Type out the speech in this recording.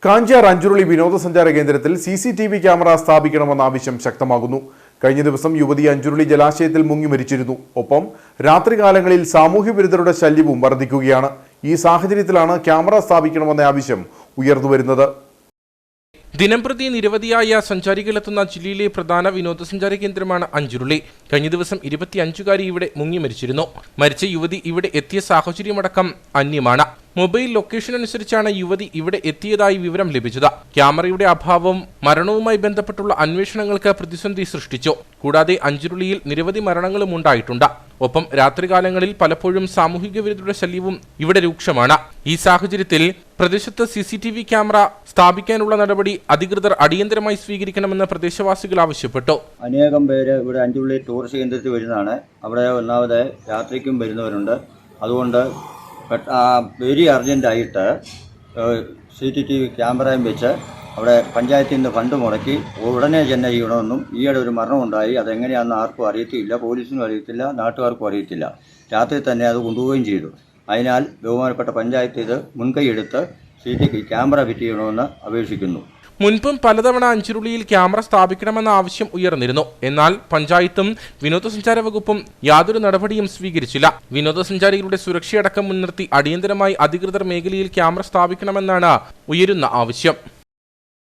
കാഞ്ചാർ അഞ്ചുരുളി വിനോദസഞ്ചാര കേന്ദ്രത്തിൽ CCTV camera സ്ഥാപിക്കണമെന്ന ആവശ്യം ശക്തമാകുന്നു. കഴിഞ്ഞ ദിവസം യുവതി അഞ്ചുരുളി ജലാശയത്തിൽ മുങ്ങി മരിച്ചിരുന്നു. ഒപ്പം രാത്രികാലങ്ങളിൽ സാമൂഹ്യ വിരുദ്ധരുടെ ശല്യവും വർദ്ധിക്കുകയാണ്. ഈ സാഹചര്യത്തിലാണ് ക്യാമറ സ്ഥാപിക്കണമെന്ന ആവശ്യം ഉയർന്നുവരുന്നത്. ദിനംപ്രതി നിരവധിയായ സഞ്ചാരികളെത്തുന്ന ജില്ലയിലെ പ്രധാന വിനോദസഞ്ചാര കേന്ദ്രമാണ് അഞ്ചുരുളി. കഴിഞ്ഞ ദിവസം 25-കാരി ഇവിടെ മുങ്ങി മരിച്ചിരുന്നു. മരിച്ച യുവതി ഇവിടെ എത്തിയ സാഹചര്യമടക്കം അന്യമാണ്. മൊബൈൽ ലൊക്കേഷൻ അനുസരിച്ചാണ് യുവതി ഇവിടെ എത്തിയതായി വിവരം ലഭിച്ചത്. ക്യാമറയുടെ അഭാവം മരണവുമായി ബന്ധപ്പെട്ടുള്ള അന്വേഷണങ്ങൾക്ക് പ്രതിസന്ധി സൃഷ്ടിച്ചു. കൂടാതെ അഞ്ചുരുളിയിൽ നിരവധി മരണങ്ങളും ഉണ്ടായിട്ടുണ്ട്. ഒപ്പം രാത്രികാലങ്ങളിൽ പലപ്പോഴും സാമൂഹിക വിരുദ്ധരുടെ ശല്യവും ഇവിടെ രൂക്ഷമാണ്. ഈ സാഹചര്യത്തിൽ പ്രദേശത്ത് CCTV ക്യാമറ സ്ഥാപിക്കാനുള്ള നടപടി അധികൃതർ അടിയന്തരമായി സ്വീകരിക്കണമെന്ന് പ്രദേശവാസികൾ ആവശ്യപ്പെട്ടു. അനേകം പേര് ഇവിടെ അഞ്ചുരുളി ടൂറിസ്റ്റ് കേന്ദ്രത്തിൽ വരുന്നതാണ്. അവിടെ ഒന്നാമത് രാത്രിക്കും വരുന്നവരുണ്ട്. അതുകൊണ്ട് വെരി അർജൻറ്റായിട്ട് CCTV ക്യാമറയും വെച്ച് അവിടെ പഞ്ചായത്തിൽ നിന്ന് ഫണ്ട് മുടക്കി ഉടനെ തന്നെ ചെയ്യണമെന്നും, ഈയിടെ ഒരു മരണമുണ്ടായി, അതെങ്ങനെയാണെന്ന് ആർക്കും അറിയത്തില്ല, പോലീസിനും അറിയത്തില്ല, നാട്ടുകാർക്കും അറിയത്തില്ല. രാത്രി തന്നെ അത് കൊണ്ടുപോവുകയും ചെയ്തു. അതിനാൽ ബഹുമാനപ്പെട്ട പഞ്ചായത്ത് ഇത് മുൻകൈയെടുത്ത് CCTV ക്യാമറ ഫിറ്റ് ചെയ്യണമെന്ന് അപേക്ഷിക്കുന്നു. മുൻപും പലതവണ അഞ്ചുരുളിയിൽ ക്യാമറ സ്ഥാപിക്കണമെന്ന ആവശ്യം ഉയർന്നിരുന്നു. എന്നാൽ പഞ്ചായത്തും വിനോദസഞ്ചാര വകുപ്പും യാതൊരു നടപടിയും സ്വീകരിച്ചില്ല. വിനോദസഞ്ചാരികളുടെ സുരക്ഷയടക്കം മുൻനിർത്തി അടിയന്തരമായി അധികൃതർ മേഖലയിൽ ക്യാമറ സ്ഥാപിക്കണമെന്നാണ് ഉയരുന്ന ആവശ്യം.